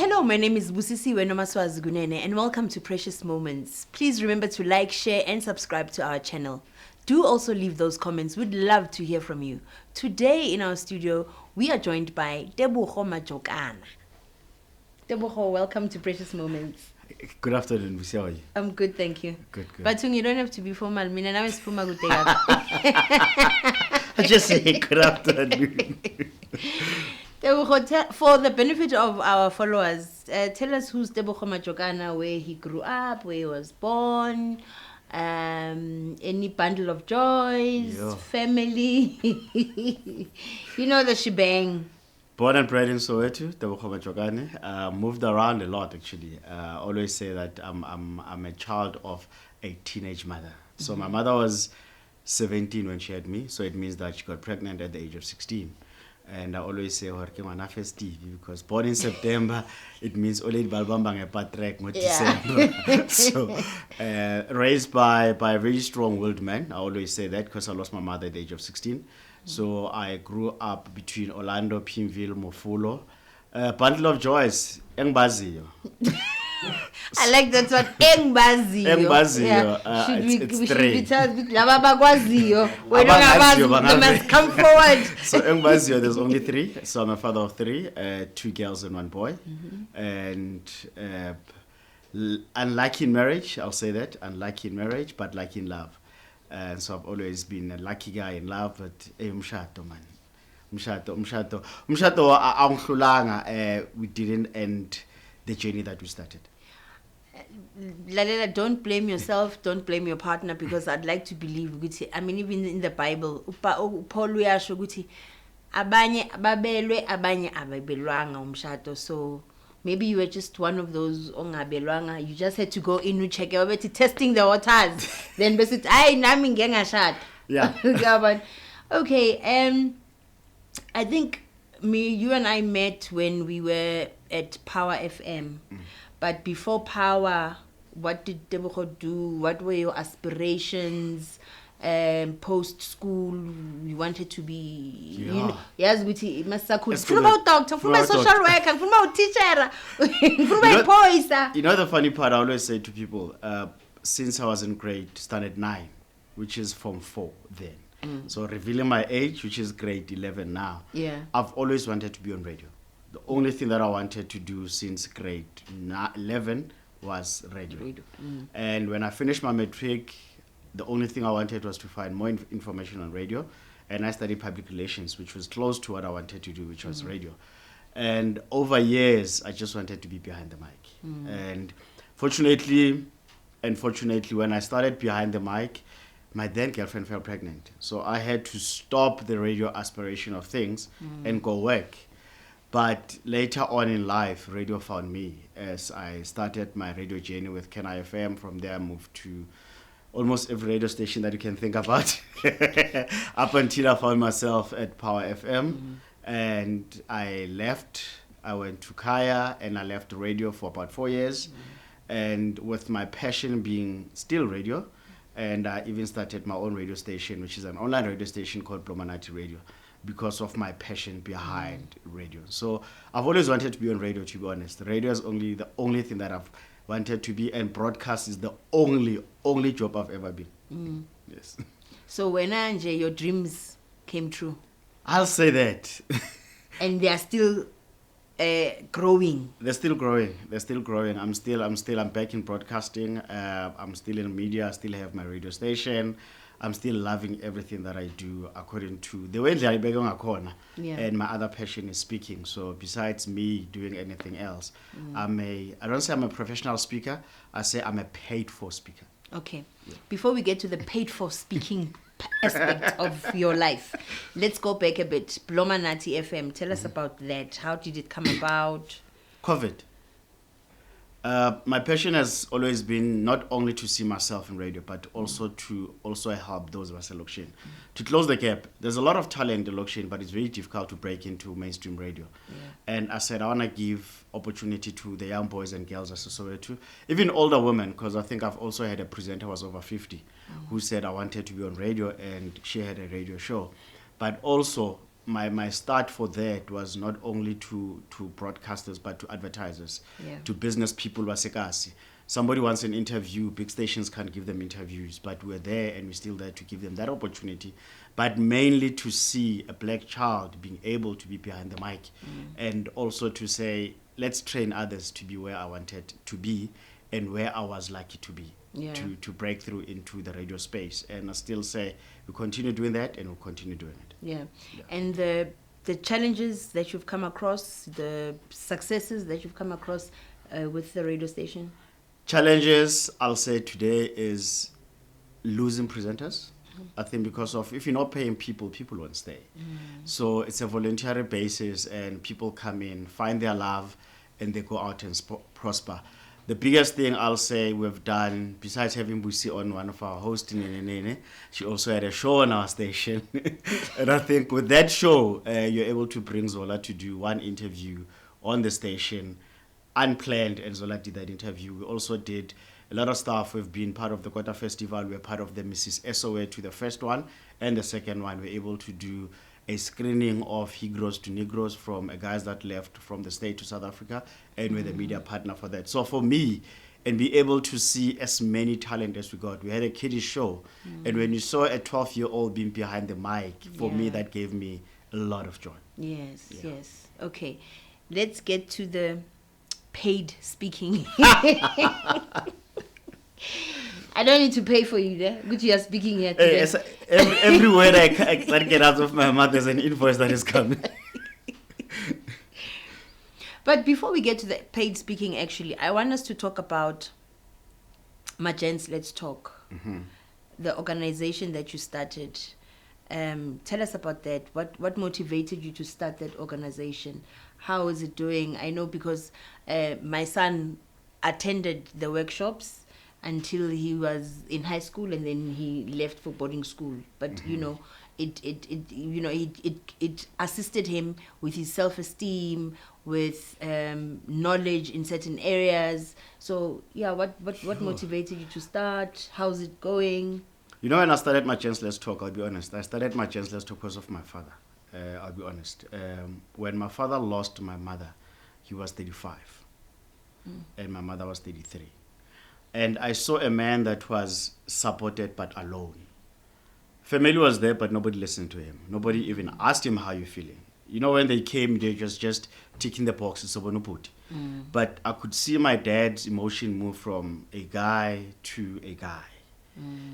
Hello, my name is Busisi Wenomaswazi Gunene and welcome to Precious Moments. Please remember to like, share and subscribe to our channel. Do also leave those comments. We'd love to hear from you. Today in our studio, we are joined by Tebogo Majokana. Tebogo, welcome to Precious Moments. Good afternoon, Busi. How are you? I'm good, thank you. Good. But you don't have to be formal. Mina na spuma I just say good afternoon. Tebogo, for the benefit of our followers, tell us who's Tebogo Majokana, where he grew up, where he was born, any bundle of joys, family, you know the shebang. Born and bred in Soweto, Tebogo Majokana. Moved around a lot actually. Always say that I'm a child of a teenage mother. So my mother was 17 when she had me, so it means that she got pregnant at the age of 16. And I always say, because born in September, it means only Balbambang Patrek December. So, raised by a very strong-willed man. I always say that because I lost my mother at the age of 16. So I grew up between Orlando, Pimville, Mofulo. Bundle of joys, Engbaziyo. I like that one, Engbaziyo. It's we three. should be told, we must come forward. So Engbaziyo, there's only three. So I'm a father of three, 2 girls and 1 boy. And unlucky in marriage, I'll say that. Unlucky in marriage, but lucky in love. And so I've always been a lucky guy in love, but umshato man. Umshato anghlulanga, we didn't end the journey that we started. Lalela, don't blame yourself, don't blame your partner, because I'd like to believe, I mean, even in the Bible, Paul uyasho ukuthi abanye ababelwe abanye ababelwanga umshado. So maybe you were just one of those ongabelwanga. You just had to go in and check testing the waters. Then besides, nami ngengashada. Yeah. But okay, I think you and I met when we were at Power FM. But before Power, what did Tebogo do? What were your aspirations? Post school, you wanted to be, yes, with Masaku. From doctor, from a social worker, from a teacher, from a boy. You know the funny part, I always say to people, since I was in grade standard 9, which is Form 4 then. So revealing my age, which is grade 11 now. Yeah. I've always wanted to be on radio. The only thing that I wanted to do since grade 11 was radio. And when I finished my matric, the only thing I wanted was to find more information on radio. And I studied public relations, which was close to what I wanted to do, which was radio. And over years, I just wanted to be behind the mic. And fortunately, when I started behind the mic, my then girlfriend fell pregnant. So I had to stop the radio aspiration of things and go work. But later on in life, radio found me as I started my radio journey with Kenai FM. From there, I moved to almost every radio station that you can think about, up until I found myself at Power FM. And I left. I went to Kaya, and I left radio for about 4 years. And with my passion being still radio, and I even started my own radio station, which is an online radio station called Bloma Nathi Radio, because of my passion behind radio. So I've always wanted to be on radio, to be honest. Radio is the only thing that I've wanted to be, and broadcast is the only job I've ever been. Yes. So when Anje, your dreams came true? I'll say that. And they are still growing. They're still growing. I'm back in broadcasting. I'm still in media. I still have my radio station. I'm still loving everything that I do according to the way that I begin a corner. And my other passion is speaking. So besides me doing anything else, I don't say I'm a professional speaker. I say I'm a paid for speaker. Okay. Yeah. Before we get to the paid for speaking aspect of your life, let's go back a bit. Bloma Nathi FM. Tell us about that. How did it come about? COVID. My passion has always been not only to see myself in radio, but also to help those of us in Lokshin. To close the gap, there's a lot of talent in Lokshin, but it's very difficult to break into mainstream radio. And I said I want to give opportunity to the young boys and girls as Soweto, even older women, because I think I've also had a presenter who was over 50, who said I wanted to be on radio, and she had a radio show. But also my start for that was not only to broadcasters but to advertisers, to business people. Wasekasi. Somebody wants an interview, big stations can't give them interviews, but we're there and we're still there to give them that opportunity, but mainly to see a black child being able to be behind the mic, and also to say, let's train others to be where I wanted to be and where I was lucky to be, to break through into the radio space. And I still say we continue doing that and we'll continue doing it. Yeah. And the challenges that you've come across, the successes that you've come across with the radio station? Challenges, I'll say today, is losing presenters. I think because of, if you're not paying people, people won't stay. So it's a voluntary basis, and people come in, find their love, and they go out and prosper. The biggest thing I'll say we've done, besides having Busi on one of our hosts, she also had a show on our station. And I think with that show, you're able to bring Zola to do one interview on the station, unplanned, and Zola did that interview. We also did a lot of stuff. We've been part of the Kota Festival. We're part of the Mrs. SOA to the first one, and the second one, we're able to do a screening of Higros to Negros from guys that left from the state to South Africa, and we're the media partner for that. So for me, and be able to see as many talent as we got. We had a kiddie show, and when you saw a 12-year-old being behind the mic, for me, that gave me a lot of joy. Yes, yes. Okay, let's get to the paid speaking. I don't need to pay for you there. Good, you are speaking here today. Every word I get out of my mouth, there's an invoice that is coming. But before we get to the paid speaking, actually, I want us to talk about Magents. Let's talk. The organization that you started. Tell us about that. What motivated you to start that organization? How is it doing? I know because my son attended the workshops until he was in high school, and then he left for boarding school. But it assisted him with his self-esteem, with knowledge in certain areas. So what motivated you to start? How's it going? You know, when I started Magents Let's Talk, I'll be honest, I started Magents Let's Talk because of my father. I'll be honest. When my father lost my mother, he was 35, and my mother was 33. And I saw a man that was supported but alone. Family was there, but nobody listened to him. Nobody even asked him, how you feeling? You know, when they came, they just ticking the boxes. But I could see my dad's emotion move from a guy to a guy.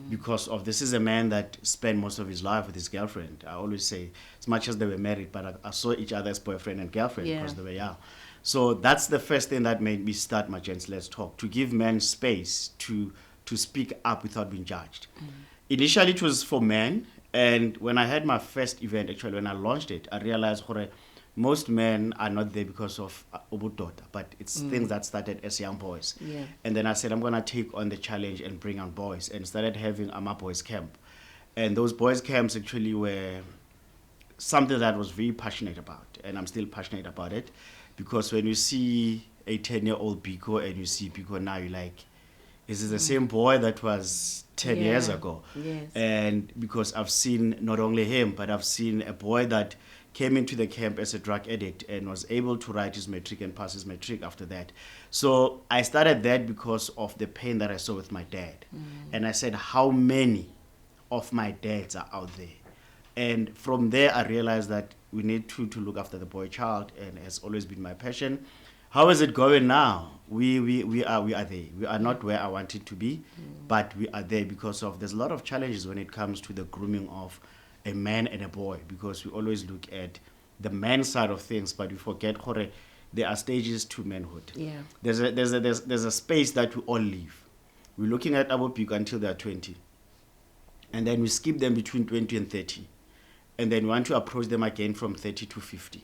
Because of this is a man that spent most of his life with his girlfriend. I always say, as much as they were married, but I saw each other as boyfriend and girlfriend because they were young. So that's the first thing that made me start Magents Let's Talk, to give men space to speak up without being judged. Initially, it was for men, and when I had my first event, actually, when I launched it, I realized most men are not there because of Ubudota, but it's things that started as young boys. And then I said, I'm going to take on the challenge and bring on boys, and started having a boys camp. And those boys camps actually were something that I was very passionate about, and I'm still passionate about it. Because when you see a 10-year-old Biko and you see Biko now, you're like, is it the same boy that was 10 years ago? Yes. And because I've seen not only him, but I've seen a boy that came into the camp as a drug addict and was able to write his matric and pass his matric after that. So I started that because of the pain that I saw with my dad. And I said, how many of my dads are out there? And from there, I realized that we need to look after the boy child, and it has always been my passion. How is it going now? We are there. We are not where I wanted to be, but we are there because of there's a lot of challenges when it comes to the grooming of a man and a boy, because we always look at the man side of things, but we forget there are stages to manhood. There's a space that we all live. We're looking at our people until they're 20, and then we skip them between 20 and 30. And then we want to approach them again from 30 to 50.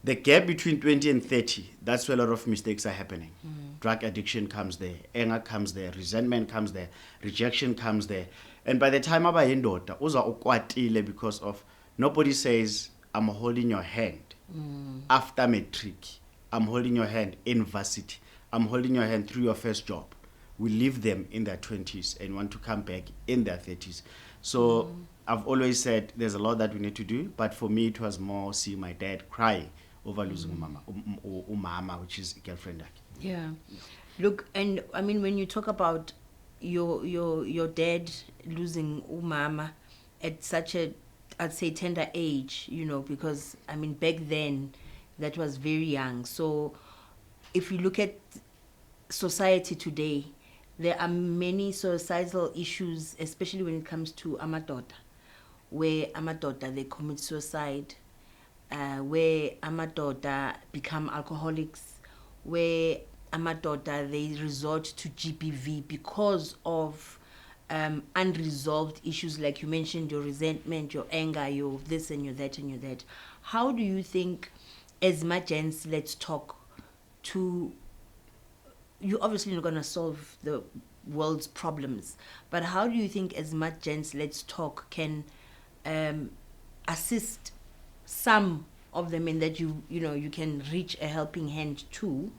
The gap between 20 and 30, that's where a lot of mistakes are happening. Drug addiction comes there, anger comes there, resentment comes there, rejection comes there. And by the time I'm ukwatile, because of nobody says, I'm holding your hand after matric, I'm holding your hand in varsity, I'm holding your hand through your first job. We leave them in their 20s and want to come back in their 30s. So I've always said there's a lot that we need to do, but for me it was more seeing my dad cry over losing umama, which is girlfriend. Yeah. Look, and I mean, when you talk about your dad losing umama at such a, I'd say, tender age, you know, because I mean, back then that was very young. So if you look at society today, there are many societal issues, especially when it comes to amadoda, where amadoda, they commit suicide, where amadoda become alcoholics, where amadoda, they resort to GBV because of unresolved issues, like you mentioned, your resentment, your anger, your this and your that and your that. How do you think, as Magents, let's talk to, you're obviously not going to solve the world's problems, but how do you think, as Magents, let's talk, can assist some of them in that you know you can reach a helping hand to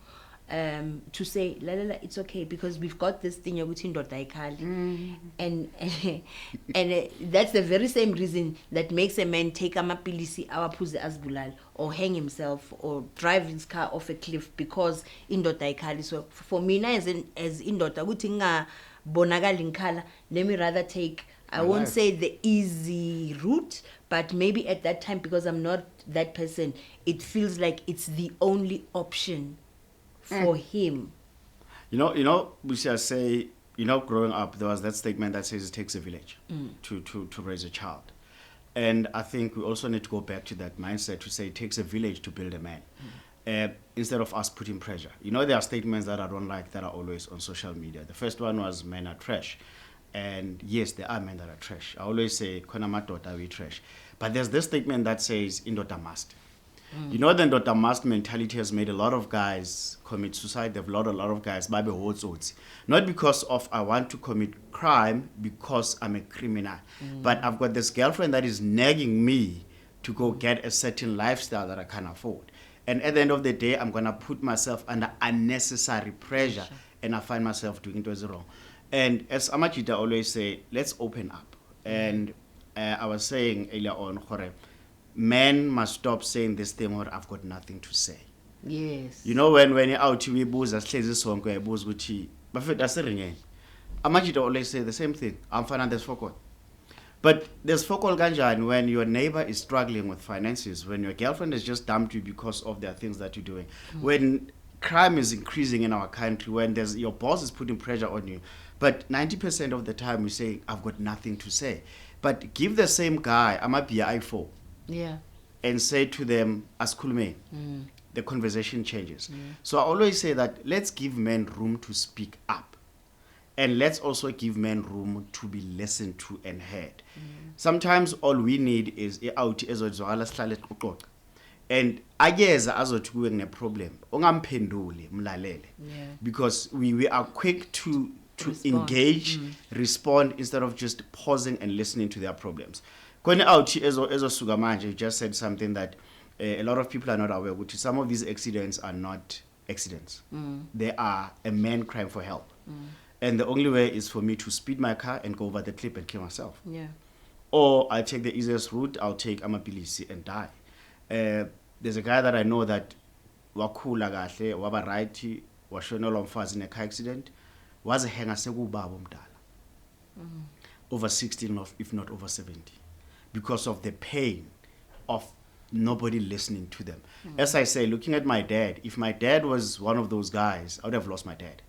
say la la la, it's okay, because we've got this thing yokuthi indoda ayikhali, and that's the very same reason that makes a man take amapilisi awaphuze azibulale or hang himself or drive his car off a cliff, because indoda ayikhali. So for me, as indoda ukuthi ngabonakali ngikhala, let me rather take, I won't say the easy route, but maybe at that time, because I'm not that person, it feels like it's the only option for him. You know, we shall say, you know, growing up, there was that statement that says it takes a village to raise a child. And I think we also need to go back to that mindset to say it takes a village to build a man. Instead of us putting pressure. You know, there are statements that I don't like that are always on social media. The first one was, men are trash. And yes, there are men that are trash. I always say, Kona madoda we trash. But there's this statement that says, indoda must. You know, the indoda must mentality has made a lot of guys commit suicide. They've allowed a lot of guys, babe hotsotsi. Not because of I want to commit crime, because I'm a criminal. But I've got this girlfriend that is nagging me to go get a certain lifestyle that I can't afford. And at the end of the day, I'm going to put myself under unnecessary pressure, and I find myself doing it wrong. And as Amachita always say, let's open up. And I was saying earlier on, men must stop saying this thing, or I've got nothing to say. Yes. You know, when you're out, we booze, as lazy song, we booze, which but that's the ring. Amachita always say the same thing. I'm fine, and there's focus. But there's focal ganja when your neighbor is struggling with finances, when your girlfriend has just dumped you because of the things that you're doing, when crime is increasing in our country, when there's your boss is putting pressure on you. But 90% of the time we say, I've got nothing to say. But give the same guy, I'm a BI4, and say to them, Askulme, the conversation changes. So I always say that let's give men room to speak up. And let's also give men room to be listened to and heard. Sometimes all we need is out and ageza azothi kune problem ungamphenduli mlalele, because we are quick to engage, respond, instead of just pausing and listening to their problems. Kone out ezosuka manje, you just said something that a lot of people are not aware, which is some of these accidents are not accidents. They are a man crying for help. And the only way is for me to speed my car and go over the cliff and kill myself. Or I take the easiest route, I'll take amapilisi and die. There's a guy that I know that wakhula kahle, waba right, washonelwa umfazi in a car accident, was a hanger sekubaba umdala. Over 16, if not over 70. Because of the pain of nobody listening to them. As I say, looking at my dad, if my dad was one of those guys, I would have lost my dad.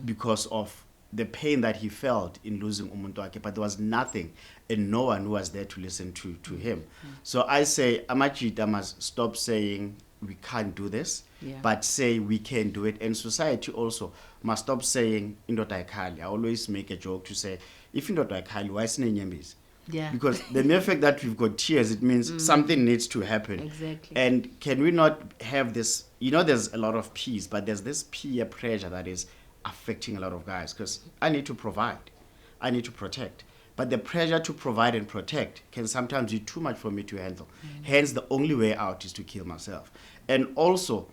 Because of the pain that he felt in losing umuntu wakhe, but there was nothing and no one who was there to listen to him. So I say Amachita must stop saying we can't do this, but say we can do it. And society also must stop saying indoda ayikhali. I always make a joke to say, if indoda ayikhali, why isn't nyembezi? Because the mere fact that we've got tears, it means something needs to happen. Exactly. And can we not have this, you know, there's a lot of peace, but there's this peer pressure that is affecting a lot of guys, because I need to provide, I need to protect. But the pressure to provide and protect can sometimes be too much for me to handle. Hence, the only way out is to kill myself. And also,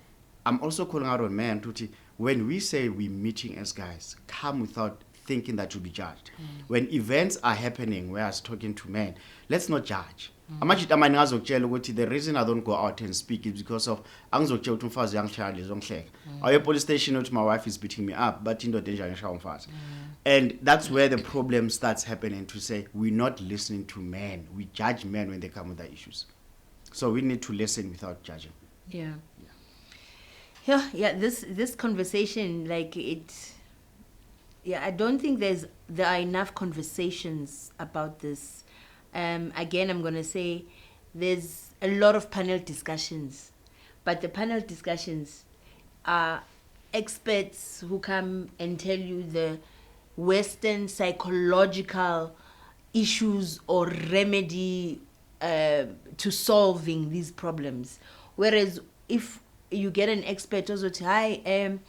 I'm also calling out on men, Tuti, when we say we're meeting as guys, come without thinking that you'll be judged. When events are happening where I was talking to men, let's not judge. The reason I don't go out and speak is because of young child is on police station, my wife is beating me up, but in the danger. And that's where the problem starts happening, to say we're not listening to men. We judge men when they come with their issues. So we need to listen without judging. Yeah. This conversation, I don't think there are enough conversations about this. Again, I'm going to say there's a lot of panel discussions, but the panel discussions are experts who come and tell you the Western psychological issues or remedy to solving these problems. Whereas if you get an expert also to,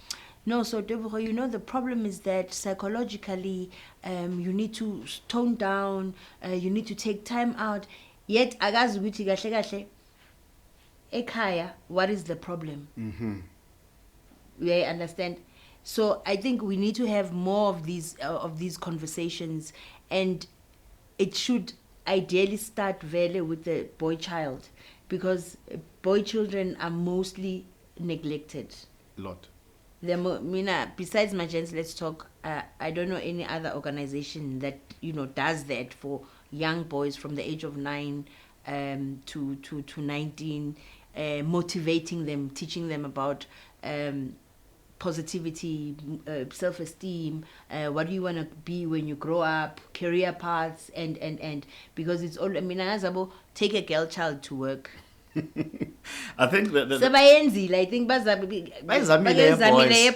no, so Tebogo, the problem is that psychologically you need to tone down, you need to take time out. Yet, agazi ukuthi kahle kahle ekhaya, what is the problem? You understand? So I think we need to have more of these conversations, and it should ideally start really with the boy child, because boy children are mostly neglected. A lot. Besides Magents, let's talk. I don't know any other organization that does that for young boys from the age of 9 to 19, motivating them, teaching them about positivity, self-esteem, what do you want to be when you grow up, career paths, and because it's all. Take a girl child to work. I think that I think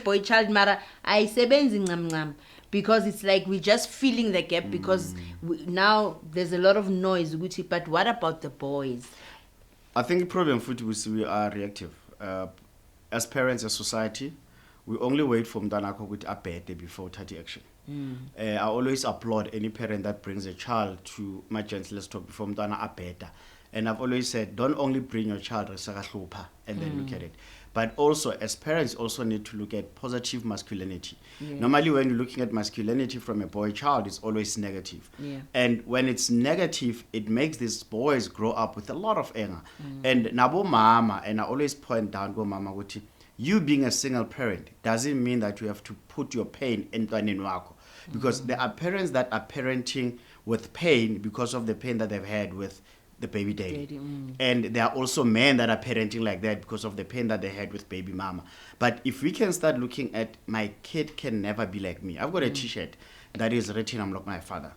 boy child mara ayisebenzi ncam, because it's like we're just filling the gap, because now there's a lot of noise. But what about the boys? I think the problem we are reactive. As parents, as society, we only wait for mntanakho ukuthi abhede before taking action. I always applaud any parent that brings a child to Magents, let's talk, before mntana abheda. And I've always said, don't only bring your child and then look at it. But also, as parents, also need to look at positive masculinity. Yeah. Normally, when you're looking at masculinity from a boy child, it's always negative. Yeah. And when it's negative, it makes these boys grow up with a lot of anger. And nabo mama, and I always point down, go mama, you being a single parent doesn't mean that you have to put your pain in wako. Because there are parents that are parenting with pain because of the pain that they've had with the baby daddy. And there are also men that are parenting like that because of the pain that they had with baby mama. But if we can start looking at, my kid can never be like me. I've got a t-shirt that is written, I'm like my father.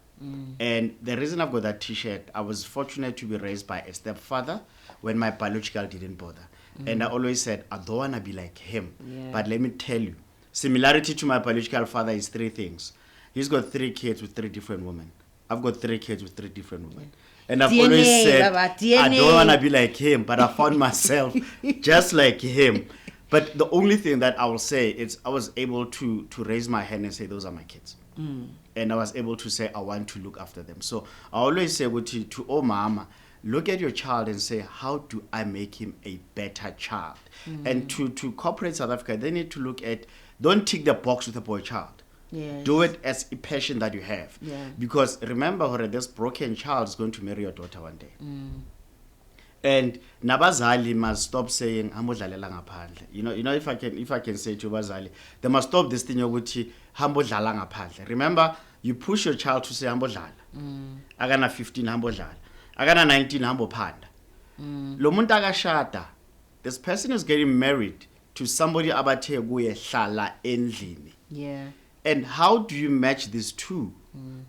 And the reason I've got that t-shirt, I was fortunate to be raised by a stepfather when my biological didn't bother. And I always said, I don't want to be like him. Yeah. But let me tell you, similarity to my biological father is 3 things. He's got 3 kids with 3 different women. I've got 3 kids with 3 different women. And I've always said, Baba, I don't want to be like him, but I found myself just like him. But the only thing that I will say is I was able to raise my hand and say, those are my kids. And I was able to say, I want to look after them. So I always say to oh mama, look at your child and say, how do I make him a better child? And to corporate South Africa, they need to look at, don't tick the box with a boy child. Yes. Do it as a passion that you have. Yeah. Because remember, this broken child is going to marry your daughter one day. And nabazali must stop saying, "Hambodlalela ngaphandle." You know, if I can say to bazali, they must stop this thing yokuthi hambodlala ngaphandle. Remember, you push your child to say hambodlala. Akana 15 hambodlala. Akana 19 hambophanda. Lo muntu akashada. This person is getting married to somebody abathe kuye hlala endlini. Yeah. And how do you match these two?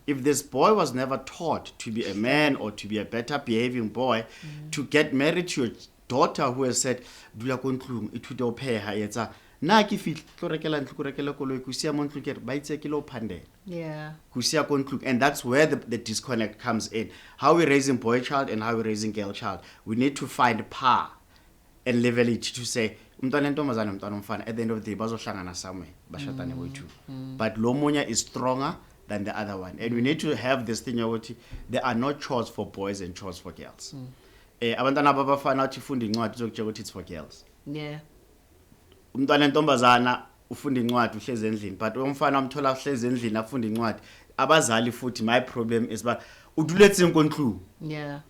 If this boy was never taught to be a man or to be a better behaving boy, to get married to your daughter who has said, "Dula kontlung, ithuta opheha yetsa na ke fitla tlo rekela ntlo ko rekela koloi ku sia mo ntlo ke re ba itse ke lo phandela." Yeah. Ku sia kontlung, and that's where the disconnect comes in. How we raising boy child and how we raising girl child. We need to find par and level it to say umntwana entombazane umntwana umfana, at the end of the day bazohlangana somewhere bashatane boyithu. But lo munye is stronger than the other one, and we need to have this thing yokuthi there are no chores for boys and chores for girls. Abantwana abafana uthi funda incwadi uzokutshela ukuthi it's for girls. Yeah. Umntwana entombazana ufunda incwadi uhlezi endlini, but umfana wamthola uhlezi endlini afunda incwadi. Abazali futhi, my problem is ba udulethe inkonklu. Yeah.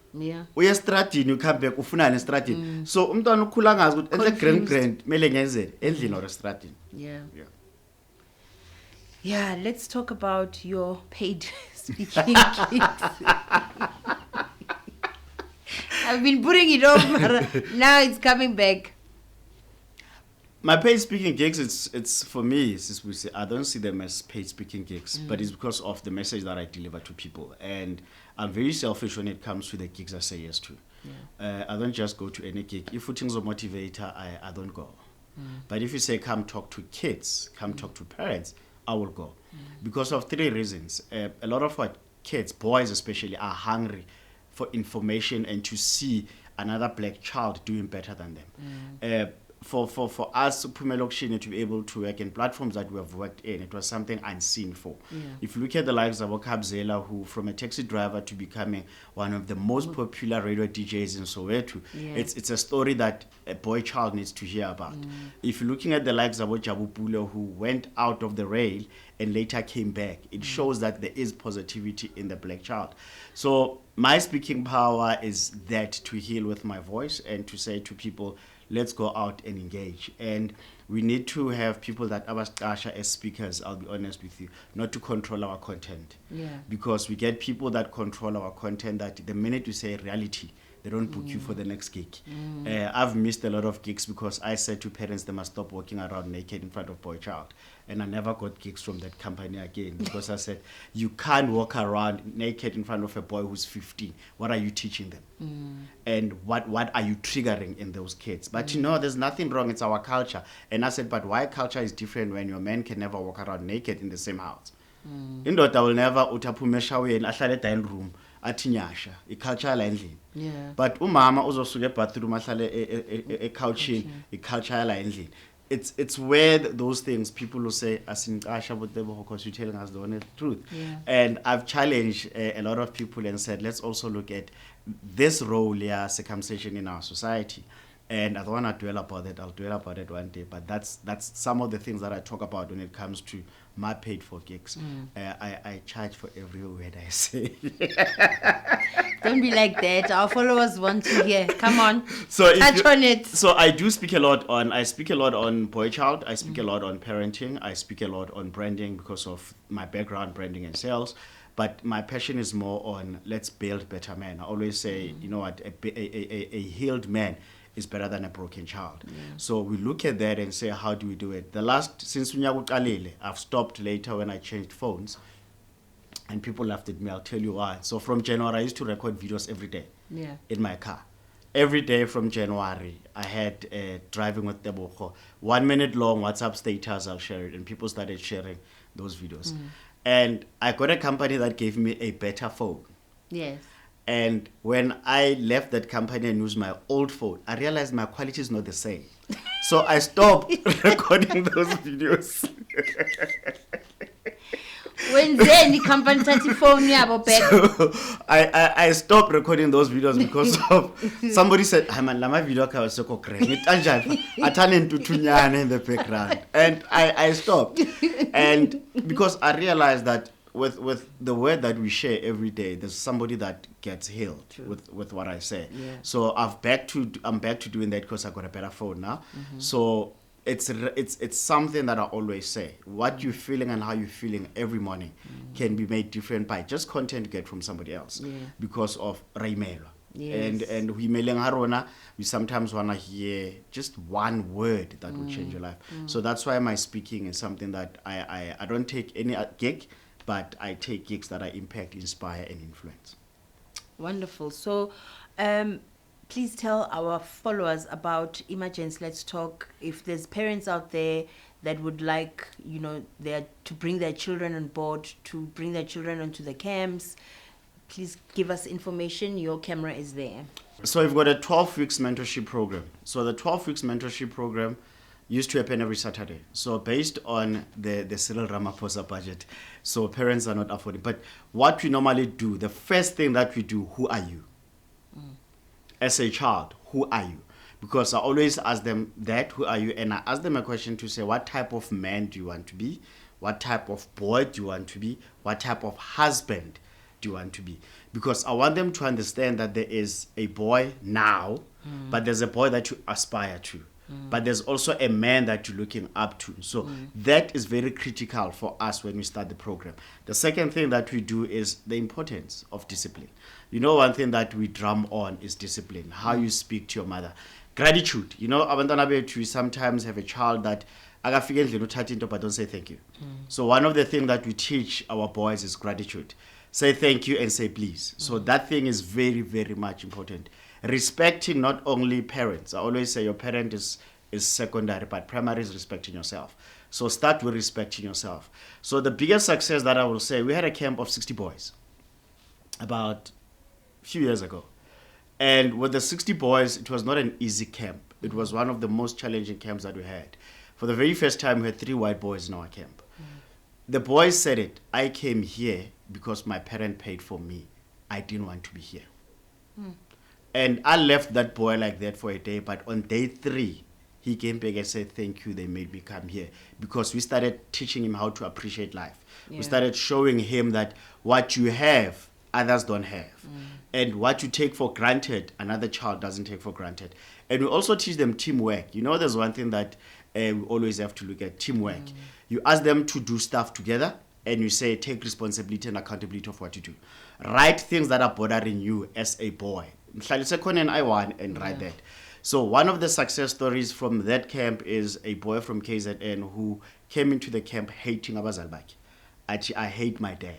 Uye estradini you come back ufuna estradini. So umntwana ukhula ngazi ukuthi enhle grand mele ngenzeni endlini or estradini. Yeah, let's talk about your paid speaking gigs. I've been putting it off, but now it's coming back. My paid speaking gigs, it's for me, I don't see them as paid speaking gigs, but it's because of the message that I deliver to people. And I'm very selfish when it comes to the gigs I say yes to. I don't just go to any gig. If things are motivator, I don't go. But if you say, come talk to kids, come talk to parents, I will go. Because of 3 reasons. A lot of what kids, boys especially, are hungry for information and to see another black child doing better than them. For us, Pumelokshini, to be able to work in platforms that we have worked in, it was something unseen for. If you look at the likes of Okabzela, who from a taxi driver to becoming one of the most popular radio DJs in Soweto, it's a story that a boy child needs to hear about. If you're looking at the likes of Jabu Pulo, who went out of the rail and later came back, it shows that there is positivity in the black child. So my speaking power is that to heal with my voice and to say to people, let's go out and engage. And we need to have people that Abastasha as speakers, I'll be honest with you, not to control our content. Because we get people that control our content that the minute you say reality, they don't book you for the next gig. I've missed a lot of gigs because I said to parents they must stop walking around naked in front of boy child. And I never got gigs from that company again because I said, you can't walk around naked in front of a boy who's 15. What are you teaching them? And what are you triggering in those kids? But you know, there's nothing wrong. It's our culture. And I said, but why culture is different when your man can never walk around naked in the same house? Indoda will never utaphume eshaweni ahlale dining room athi nyasha iculture la endlini. But umama uzosuka ebathroom ahlale ecouchini iculture la endlini. It's where those things people will say asincasha but because you're telling us the honest truth. And I've challenged a lot of people and said, let's also look at this role, circumcision in our society. And I don't want to dwell about it. I'll dwell about it one day. But that's some of the things that I talk about when it comes to my paid for gigs. I charge for every word I say. Don't be like that. Our followers want to hear. Come on. So touch on it. So I do speak a lot on. I speak a lot on boy child. I speak a lot on parenting. I speak a lot on branding because of my background, branding and sales. But my passion is more on let's build better men. I always say, you know what, a healed man is better than a broken child. So we look at that and say, how do we do it? Since I've stopped later when I changed phones. And people laughed at me, I'll tell you why. So from January, I used to record videos every day in my car. Every day from January, I had driving with Tebogo. 1 minute long WhatsApp status, I'll share it. And people started sharing those videos. And I got a company that gave me a better phone. And when I left that company and used my old phone, I realized my quality is not the same. So I stopped recording those videos. When then the company phone back. So I stopped recording those videos because of somebody said, "Hey man, my video was so great. I turned into tunyana in the background," and I stopped. And because I realized that with the word that we share every day, there's somebody that gets healed with what I say. So I'm back to doing that because I got a better phone now. So it's something that I always say. What you're feeling and how you're feeling every morning can be made different by just content you get from somebody else because of Raimelo. And we sometimes want to hear just one word that will change your life. So that's why my speaking is something that I don't take any gig, but I take gigs that I impact, inspire, and influence. Wonderful. So please tell our followers about Magents. Let's talk. If there's parents out there that would like, to bring their children on board, to bring their children onto the camps, please give us information. Your camera is there. So we've got a 12 weeks mentorship program. So the 12 weeks mentorship program used to happen every Saturday. So based on the Cyril Ramaphosa budget, so parents are not affording. But what we normally do, the first thing that we do, who are you? As a child, who are you? because I always ask them that, who are you? And I ask them a question to say, what type of man do you want to be? What type of boy do you want to be? What type of husband do you want to be? Because I want them to understand that there is a boy now, but there's a boy that you aspire to. But there's also a man that you're looking up to. So that is very critical for us when we start the program. The second thing that we do is the importance of discipline. You know, one thing that we drum on is discipline, how you speak to your mother. Gratitude. You know, abantwana bethu, we sometimes have a child that akafika endlini uthatha into but don't say thank you. So one of the things that we teach our boys is gratitude. Say thank you and say please. So that thing is very, very much important. Respecting not only parents. I always say your parent is secondary, but primary is respecting yourself. So start with respecting yourself. So the biggest success that I will say, we had a camp of 60 boys about a few years ago. And with the 60 boys, it was not an easy camp. It was one of the most challenging camps that we had. For the very first time, we had 3 white boys in our camp. The boys said it, I came here because my parent paid for me. I didn't want to be here. And I left that boy like that for a day, but on day 3, he came back and said, thank you, they made me come here. Because we started teaching him how to appreciate life. We started showing him that what you have, others don't have. And what you take for granted, another child doesn't take for granted. And we also teach them teamwork. You know, there's one thing that we always have to look at, teamwork. You ask them to do stuff together, and you say, take responsibility and accountability of what you do. Write things that are bothering you as a boy. And write that. So one of the success stories from that camp is a boy from KZN who came into the camp hating abazali bakhe. I hate my dad.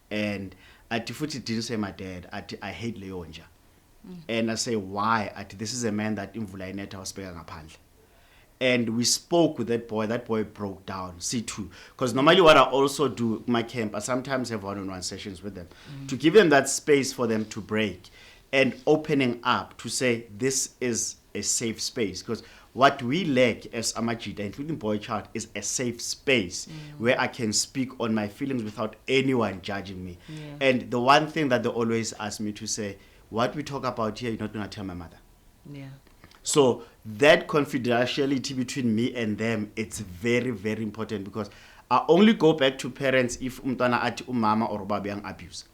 And futhi didn't say my dad. I hate Leonja. And I say, why? This is a man that imvula inetha was ngaphandle. And we spoke with that boy. That boy broke down. C2. Because normally what I also do in my camp, I sometimes have one-on-one sessions with them to give them that space for them to break and opening up to say this is a safe space. Because what we lack as Amajita, including boy child, is a safe space where I can speak on my feelings without anyone judging me. And the one thing that they always ask me to say, what we talk about here, you're not going to tell my mother. So that confidentiality between me and them, it's very, very important, because I only go back to parents if umntwana ati umama or baba yang abuse.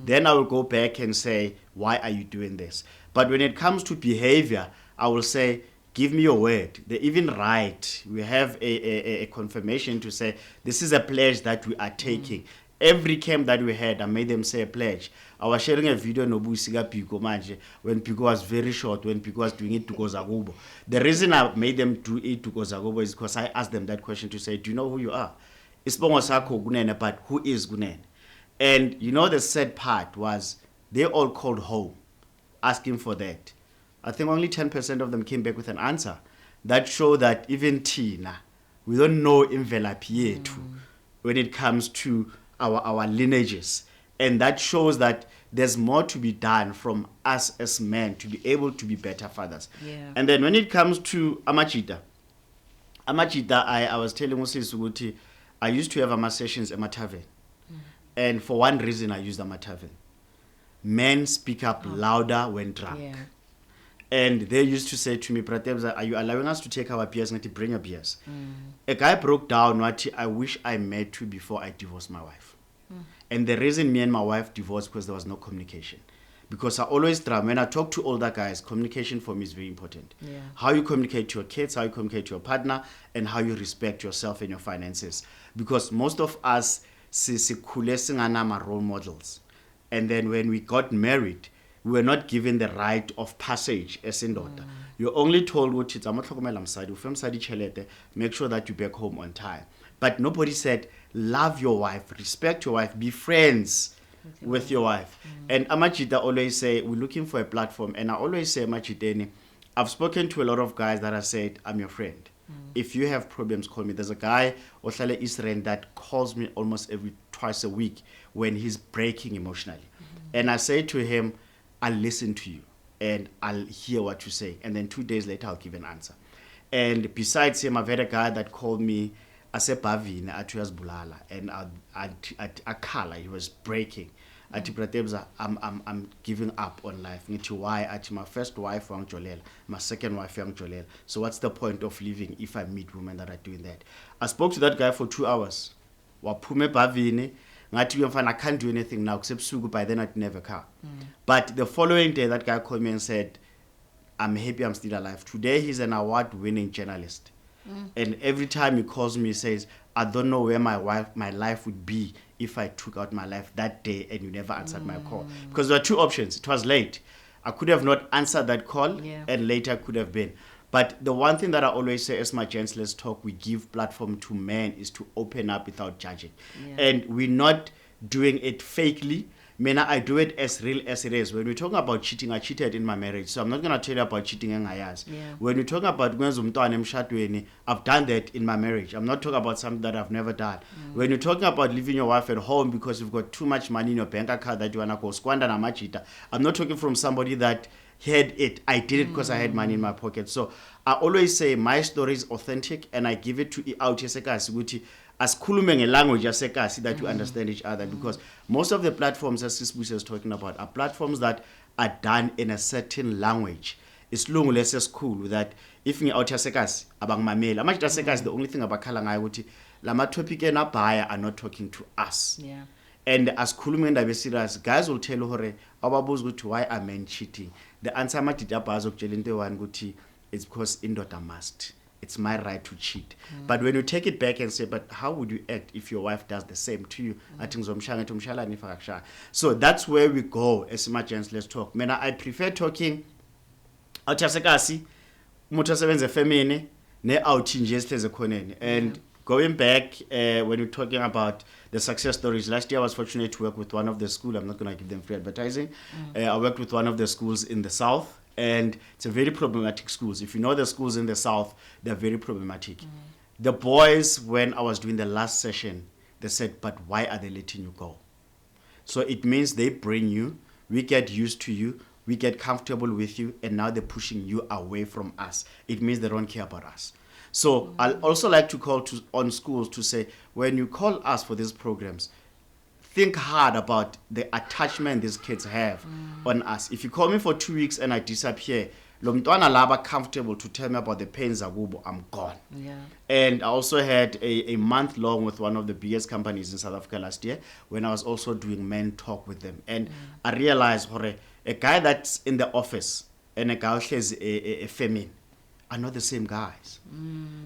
Then I will go back and say, why are you doing this? But when it comes to behavior, I will say, give me your word. They even write. We have a confirmation to say, this is a pledge that we are taking. Every camp that we had, I made them say a pledge. I was sharing a video no Busika Pico manje when Pico was very short, when Pico was doing it to Gozagobo. The reason I made them do it to Gozagobo is because I asked them that question to say, do you know who you are? Isibongo sakho kunene, but who is Gunene? And you know the sad part was they all called home asking for that. I think only 10% of them came back with an answer. That showed that even Tina, we don't know imvelaphi yethu when it comes to our lineages. And that shows that there's more to be done from us as men to be able to be better fathers. And then when it comes to Amachita, I was telling Moses Uguti, I used to have Ama sessions at Matavin. And for one reason, I used Matavin. Men speak up louder when drunk. And they used to say to me, Pratebza, are you allowing us to take our beers and to bring your beers? A guy broke down, I wish I met you before I divorced my wife. And the reason me and my wife divorced because there was no communication. Because I always try, when I talk to older guys, communication for me is very important. How you communicate to your kids, how you communicate to your partner, and how you respect yourself and your finances. Because most of us, are role models. And then when we got married, we were not given the rite of passage as in daughter. You're only told what it's make sure that you back home on time. But nobody said, love your wife, respect your wife, be friends with your wife. And Amachita always say, we're looking for a platform. And I always say, Amachiteni, I've spoken to a lot of guys that have said, I'm your friend. If you have problems, call me. There's a guy, Ohlale Israel, that calls me almost twice a week when he's breaking emotionally. And I say to him, I'll listen to you and I'll hear what you say. And then 2 days later, I'll give an answer. And besides him, I've had a guy that called me, Asepavina, Atuas Bulala, and Akala, he was breaking. Ati Pratebza, I'm giving up on life. Ngithi why? Ati my first wife wangijolela, my second wife wangijolela. So what's the point of living if I meet women that are doing that? I spoke to that guy for 2 hours. Waphume bhavini. I can't do anything now except sugu. By then I'd never come. But the following day, that guy called me and said, I'm happy I'm still alive. Today he's an award-winning journalist. And every time he calls me, he says, I don't know where my life would be if I took out my life that day and you never answered my call. Because there were two options. It was late. I could have not answered that call, and later could have been. But the one thing that I always say as Magents Let's Talk, we give platform to men is to open up without judging. And we're not doing it fakely. I do it as real as it is. When we're talking about cheating, I cheated in my marriage. So I'm not going to tell you about cheating in Ayaz. When we're talking about I've done that in my marriage. I'm not talking about something that I've never done. When you're talking about leaving your wife at home because you've got too much money in your bank account that you want to go squander, I'm not talking from somebody that had it. I did it because I had money in my pocket. So I always say my story is authentic and I give it to out as khulume language yasekasi that you understand each other, because most of the platforms as Sisbusi is talking about are platforms that are done in a certain language. It's long less school that if you out yasekasi abang mamela amanje yasekasi, the only thing abakhala ngayo ukuthi lama topic ena baya are not talking to us. And as khulume ndaba serious, guys will tell hore ababuza ukuthi why are men cheating. The answer matita bazo kutshela into one ukuthi it's because indoda must. It's my right to cheat. But when you take it back and say, but how would you act if your wife does the same to you? So that's where we go as Magents Let's Talk. I prefer talking out yasekasi, umuntu osebenza efemini, ne out nje esihleze khoneni. And going back, when you're talking about the success stories, last year I was fortunate to work with one of the schools. I'm not going to give them free advertising. I worked with one of the schools in the South. And it's a very problematic schools. If you know the schools in the South, they're very problematic. The boys, when I was doing the last session, they said, but why are they letting you go? So it means they bring you, we get used to you, we get comfortable with you, and now they're pushing you away from us. It means they don't care about us. So I'll also like to call on schools to say, when you call us for these programs, think hard about the attachment these kids have on us. If you call me for 2 weeks and I disappear, lo mntwana laba comfortable to tell me about the pains akubo, I'm gone. And I also had a month long with one of the biggest companies in South Africa last year when I was also doing men talk with them. And I realized, a guy that's in the office and a guy who's a feminine are not the same guys.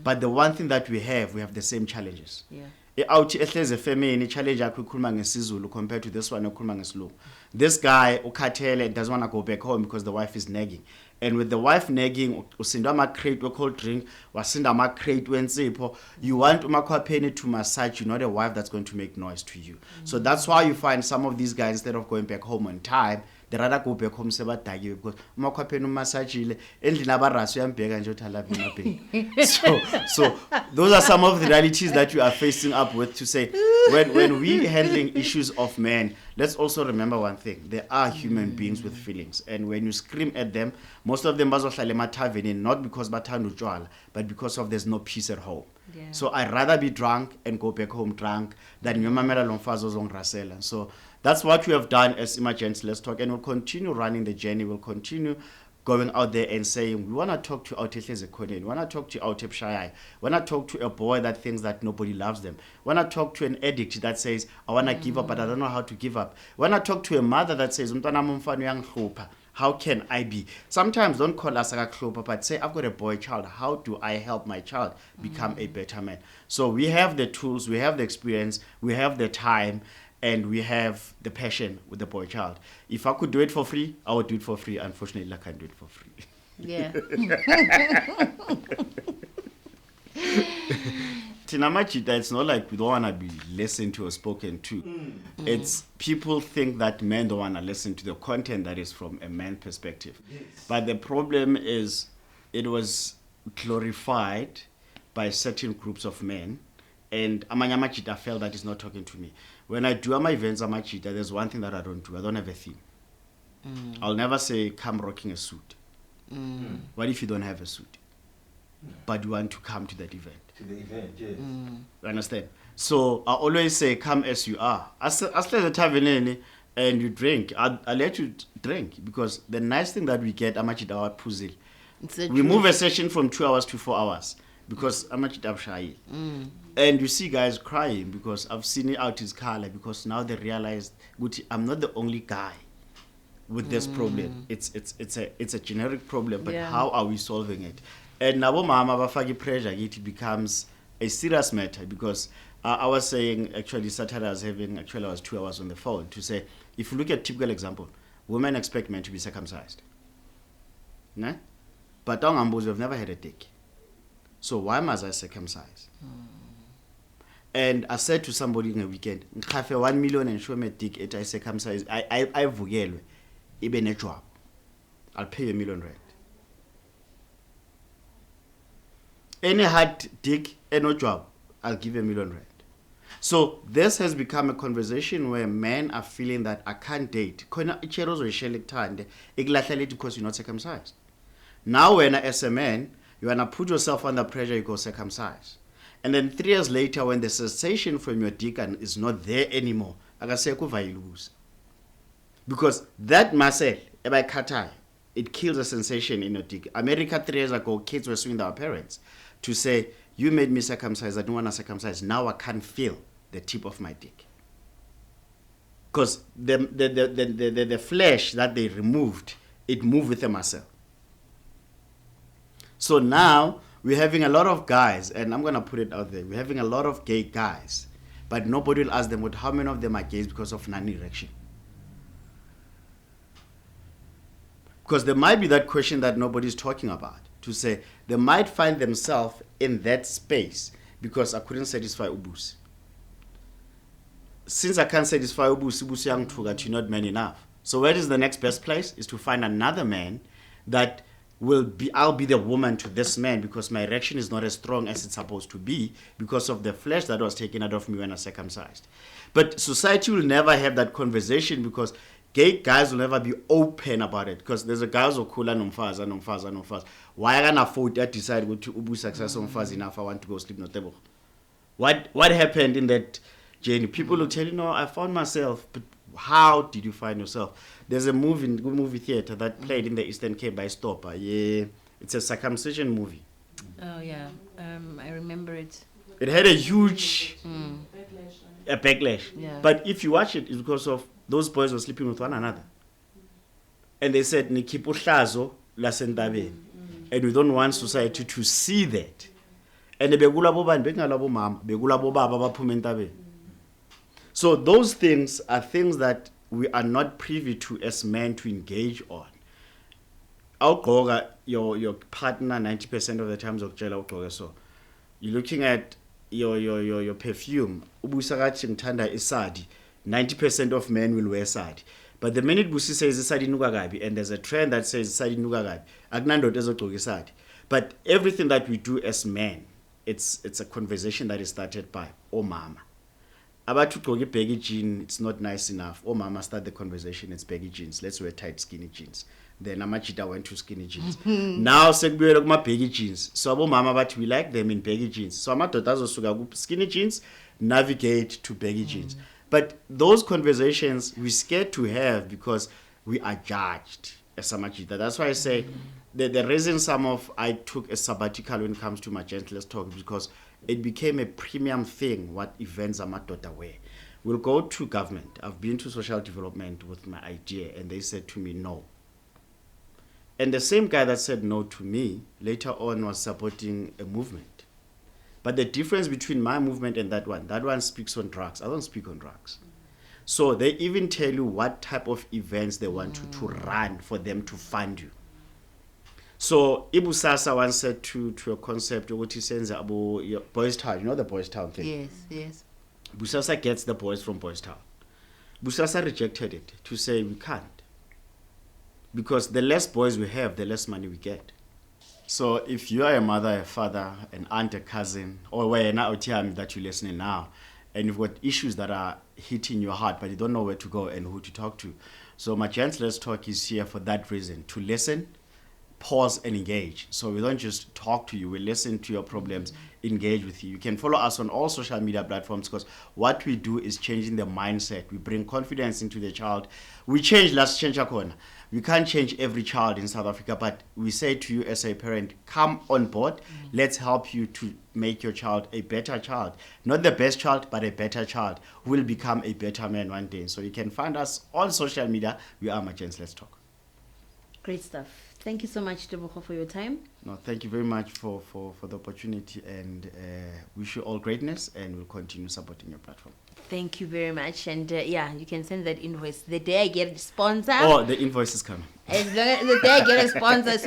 But the one thing that we have the same challenges. Out ehleze feminine challenge yakho ikhuluma ngesizulu compared to this one okhuluma ngesilungu. This guy ukhathele doesn't want to go back home because the wife is nagging. And with the wife nagging, usinda ama crate we cold drink, wasinda ama crate wensipho. You want umakhwapheni to massage you, not a wife that's going to make noise to you. So that's why you find some of these guys, instead of going back home on time, they rather go back home sebadakiwe because umakhwapheni umassagile endlini abarasu yambheka nje uthi love you baby. So those are some of the realities that you are facing up with, to say when we handling issues of men, let's also remember one thing: they are human beings with feelings, and when you scream at them, most of them bazohlala emathaveni not because bathanda utshwala, but because of there's no peace at home. So I'd rather be drunk and go back home drunk than ngiyomamela lo mfazi ozongirasela. So that's what we have done as Magents Let's Talk, and we'll continue running the journey. We'll continue going out there and saying, we want to talk to Autehleze Khoneni, we want to talk to Autep Shayai, we want to talk to a boy that thinks that nobody loves them, we want to talk to an addict that says, I want to give up, but I don't know how to give up. We want to talk to a mother that says, how can I be? Sometimes don't call us akakhlupa, but say, I've got a boy child. How do I help my child become a better man? So we have the tools, we have the experience, we have the time, and we have the passion with the boy child. If I could do it for free, I would do it for free. Unfortunately, I can't do it for free. Tinamachita, it's not like we don't want to be listened to or spoken to. It's people think that men don't want to listen to the content that is from a man perspective. But the problem is it was glorified by certain groups of men, and Amanyamachita felt that it's not talking to me. When I do my events, Amachita, there's one thing that I don't do. I don't have a theme. I'll never say, come rocking a suit. What if you don't have a suit? But you want to come to that event? To the event, yes. You understand? So I always say, come as you are. As the tavern, and you drink, I'll let you drink, because the nice thing that we get, amachita puzil. We move a session from 2 hours to 4 hours because amachita shy. And you see guys crying because I've seen it out his color, because now they realize, I'm not the only guy with this problem. It's a generic problem, but how are we solving it? And now mama bafaki pressure, it becomes a serious matter, because I was saying, actually Saturday I was 2 hours on the phone to say, if you look at typical example, women expect men to be circumcised. Nah? But Tongambo's have never had a dick. So why must I circumcise? And I said to somebody in a weekend, "Nkafe 1 million and show me a dick it I circumcise. I vugelwe. Ibe ne job. I'll pay R1 million. Any hard dick and no job, I'll give R1 million. So this has become a conversation where men are feeling that I can't date. Because you're not circumcised. Now when as a man, you wanna put yourself under pressure, you go circumcise. And then 3 years later, when the sensation from your dick is not there anymore, because that muscle, it kills a sensation in your dick. America 3 years ago, kids were suing their parents to say, you made me circumcise, I don't want to circumcise. Now I can't feel the tip of my dick. Because the flesh that they removed, it moved with the muscle. So now we're having a lot of guys, and I'm going to put it out there, we're having a lot of gay guys, but nobody will ask them how many of them are gays because of non-erection. Because there might be that question that nobody's talking about, to say they might find themselves in that space because I couldn't satisfy ubus. Since I can't satisfy ubus young that you're not man enough. So where is the next best place? Is to find another man that I'll be the woman to this man, because my erection is not as strong as it's supposed to be because of the flesh that was taken out of me when I circumcised. But society will never have that conversation, because gay guys will never be open about it, because there's a guy who's cool and nomfaza. Why can I afford that decide to ubu success nomfaza enough? I want to go sleep no table. What happened in that journey? People will tell you, no, I found myself, but how did you find yourself? There's a movie theater that played in the Eastern Cape by Stopper. Yeah, it's a circumcision movie. Oh yeah, I remember it. It had a huge backlash. Yeah. But if you watch it, it's because of those boys were sleeping with one another. And they said, Nikipo Hlazo lasentabeni. And we don't want society to see that. And so those things are things that we are not privy to as men to engage on. Your partner 90% of the times of so you're looking at your perfume. 90% of men will wear sadi. But the minute Busi says sadi nugagabi, and there's a trend that says sadi nugagabi, agnando tezo sadi. But everything that we do as men, it's a conversation that is started by mama. About to go baggy jeans, it's not nice enough. Mama start the conversation, it's baggy jeans. Let's wear tight skinny jeans. Then Amachita went to skinny jeans. Now segwe my baggy jeans. So mama, but we like them in baggy jeans. So amatotazo suga skinny jeans navigate to baggy jeans. But those conversations we're scared to have because we are judged as a Magenta. That's why I say the reason I took a sabbatical when it comes to Magents, let's talk, because it became a premium thing what events are Matota wear. We'll go to government. I've been to social development with my idea, and they said to me, no. And the same guy that said no to me later on was supporting a movement. But the difference between my movement and that one speaks on drugs. I don't speak on drugs. So they even tell you what type of events they want to run for them to fund you. So Ibu Sasa once said to a concept, what he says about Boys Town, you know the Boys Town thing? Yes. Busasa gets the boys from Boys Town. Busasa rejected it to say we can't. Because the less boys we have, the less money we get. So if you are a mother, a father, an aunt, a cousin, or where now that you're listening now, and you've got issues that are hitting your heart, but you don't know where to go and who to talk to. So Magents Let's Talk is here for that reason, to listen, pause and engage. So we don't just talk to you, we listen to your problems, engage with you. You can follow us on all social media platforms, because what we do is changing the mindset. We bring confidence into the child. We change, let's change a corner. We can't change every child in South Africa, but we say to you as a parent, come on board. Let's help you to make your child a better child. Not the best child, but a better child who will become a better man one day. So you can find us on social media. We are Magents. Let's talk. Great stuff. Thank you so much, Tebogo, for your time. No, thank you very much for the opportunity, and wish you all greatness, and we'll continue supporting your platform. Thank you very much. And yeah, you can send that invoice. The day I get a sponsor. Oh, the invoice is coming. As long as the day I get a sponsor,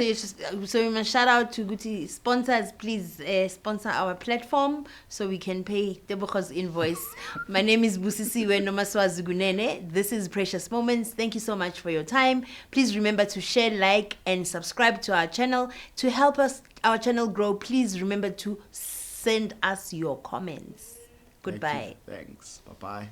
so we must shout out to Guti sponsors. Please sponsor our platform so we can pay Tebogo's invoice. My name is Busisiwe Nomaswazigunene. This is Precious Moments. Thank you so much for your time. Please remember to share, like, and subscribe to our channel. To help our channel grow, please remember to send us your comments. Goodbye. Thanks. Bye-bye.